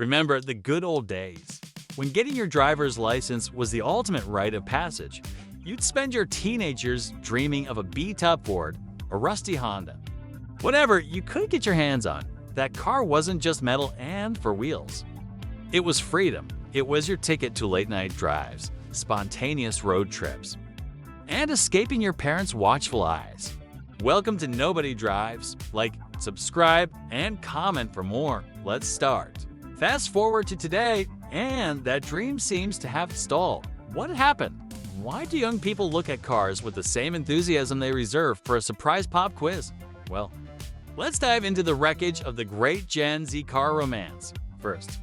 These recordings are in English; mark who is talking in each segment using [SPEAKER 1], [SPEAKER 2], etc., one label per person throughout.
[SPEAKER 1] Remember the good old days, when getting your driver's license was the ultimate rite of passage. You'd spend your teenage years dreaming of a beat-up Ford, a rusty Honda. Whatever you could get your hands on, that car wasn't just metal and for wheels. It was freedom. It was your ticket to late-night drives, spontaneous road trips, and escaping your parents' watchful eyes. Welcome to Nobody Drives. Like, subscribe, and comment for more. Let's start. Fast forward to today, and that dream seems to have stalled. What happened? Why do young people look at cars with the same enthusiasm they reserve for a surprise pop quiz? Well, let's dive into the wreckage of the great Gen Z car romance. First,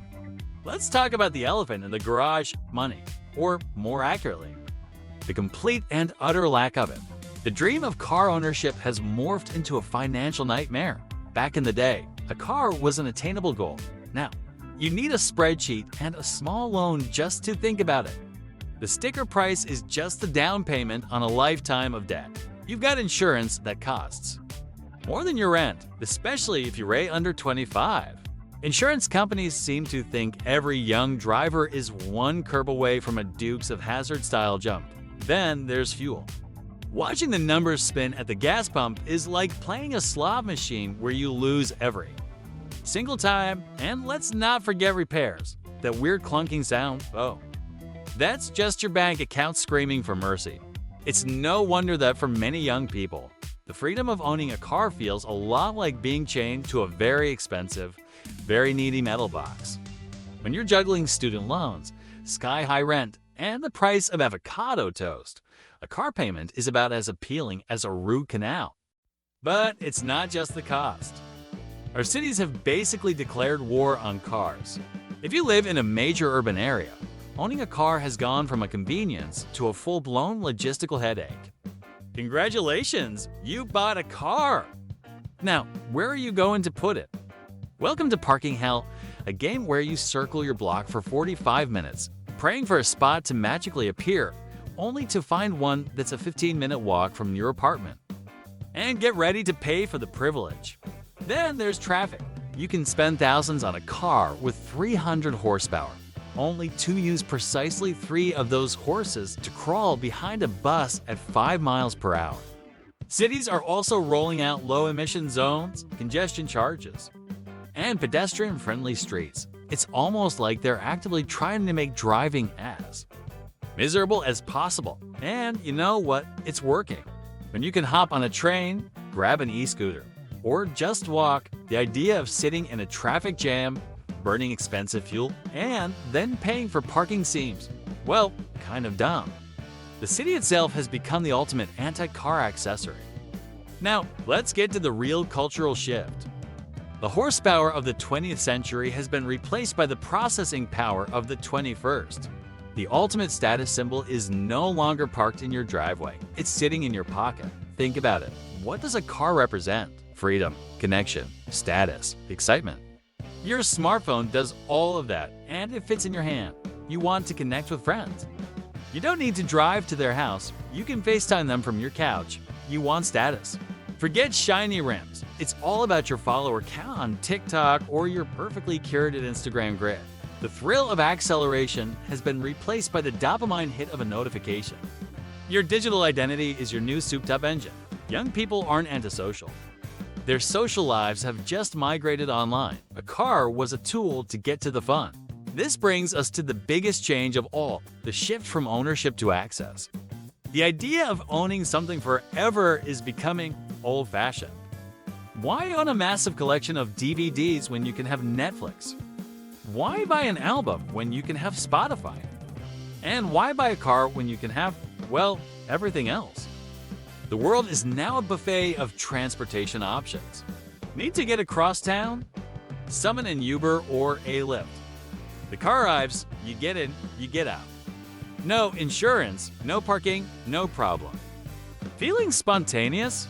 [SPEAKER 1] let's talk about the elephant in the garage: money, or more accurately, the complete and utter lack of it. The dream of car ownership has morphed into a financial nightmare. Back in the day, a car was an attainable goal. Now, you need a spreadsheet and a small loan just to think about it. The sticker price is just the down payment on a lifetime of debt. You've got insurance that costs more than your rent, especially if you're under 25. Insurance companies seem to think every young driver is one curb away from a Dukes of Hazzard-style jump. Then there's fuel. Watching the numbers spin at the gas pump is like playing a slot machine where you lose every single time. And let's not forget repairs. That weird clunking sound, oh, that's just your bank account screaming for mercy. It's no wonder that for many young people, the freedom of owning a car feels a lot like being chained to a very expensive, very needy metal box. When you're juggling student loans, sky-high rent, and the price of avocado toast, a car payment is about as appealing as a root canal. But it's not just the cost. Our cities have basically declared war on cars. If you live in a major urban area, owning a car has gone from a convenience to a full-blown logistical headache. Congratulations, you bought a car! Now, where are you going to put it? Welcome to Parking Hell, a game where you circle your block for 45 minutes, praying for a spot to magically appear, only to find one that's a 15-minute walk from your apartment. And get ready to pay for the privilege. Then there's traffic. You can spend thousands on a car with 300 horsepower, only to use precisely 3 of those horses to crawl behind a bus at 5 miles per hour. Cities are also rolling out low-emission zones, congestion charges, and pedestrian-friendly streets. It's almost like they're actively trying to make driving as miserable as possible. And you know what? It's working. When you can hop on a train, grab an e-scooter, or just walk, the idea of sitting in a traffic jam, burning expensive fuel, and then paying for parking seems, well, kind of dumb. The city itself has become the ultimate anti-car accessory. Now, let's get to the real cultural shift. The horsepower of the 20th century has been replaced by the processing power of the 21st. The ultimate status symbol is no longer parked in your driveway. It's sitting in your pocket. Think about it. What does a car represent? Freedom, connection, status, excitement. Your smartphone does all of that, and it fits in your hand. You want to connect with friends. You don't need to drive to their house. You can FaceTime them from your couch. You want status. Forget shiny rims. It's all about your follower count on TikTok or your perfectly curated Instagram grid. The thrill of acceleration has been replaced by the dopamine hit of a notification. Your digital identity is your new souped-up engine. Young people aren't antisocial. Their social lives have just migrated online. A car was a tool to get to the fun. This brings us to the biggest change of all, the shift from ownership to access. The idea of owning something forever is becoming old-fashioned. Why own a massive collection of DVDs when you can have Netflix? Why buy an album when you can have Spotify? And why buy a car when you can have, well, everything else? The world is now a buffet of transportation options. Need to get across town? Summon an Uber or a Lyft. The car arrives, you get in, you get out. No insurance, no parking, no problem. Feeling spontaneous?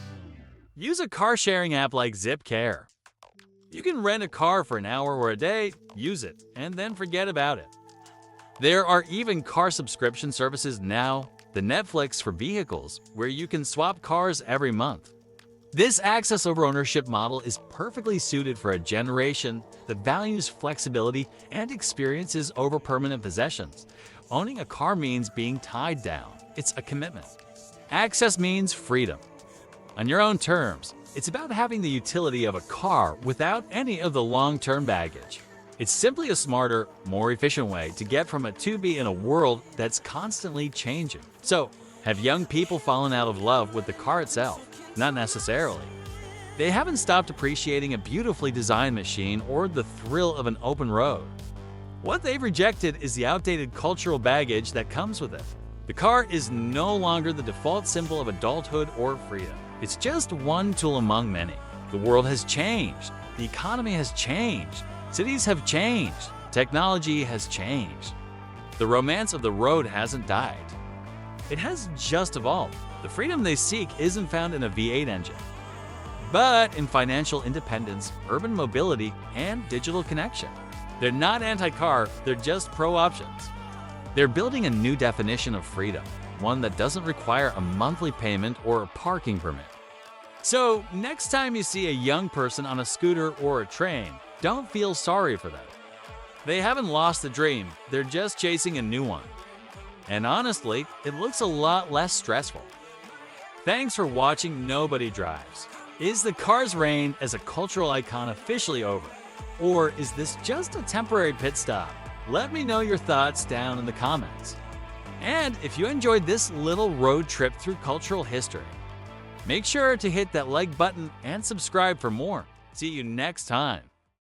[SPEAKER 1] Use a car-sharing app like ZipCare. You can rent a car for an hour or a day, use it, and then forget about it. There are even car subscription services now, the Netflix for vehicles, where you can swap cars every month. This access over ownership model is perfectly suited for a generation that values flexibility and experiences over permanent possessions. Owning a car means being tied down. It's a commitment. Access means freedom. On your own terms, it's about having the utility of a car without any of the long-term baggage. It's simply a smarter, more efficient way to get from a to B in a world that's constantly changing. So, have young people fallen out of love with the car itself? Not necessarily. They haven't stopped appreciating a beautifully designed machine or the thrill of an open road. What they've rejected is the outdated cultural baggage that comes with it. The car is no longer the default symbol of adulthood or freedom. It's just one tool among many. The world has changed. The economy has changed. Cities have changed. Technology has changed. The romance of the road hasn't died. It has just evolved. The freedom they seek isn't found in a V8 engine, but in financial independence, urban mobility, and digital connection. They're not anti-car, they're just pro-options. They're building a new definition of freedom, one that doesn't require a monthly payment or a parking permit. So, next time you see a young person on a scooter or a train, don't feel sorry for them. They haven't lost the dream, they're just chasing a new one. And honestly, it looks a lot less stressful. Thanks for watching Nobody Drives. Is the car's reign as a cultural icon officially over? Or is this just a temporary pit stop? Let me know your thoughts down in the comments. And if you enjoyed this little road trip through cultural history, make sure to hit that like button and subscribe for more. See you next time.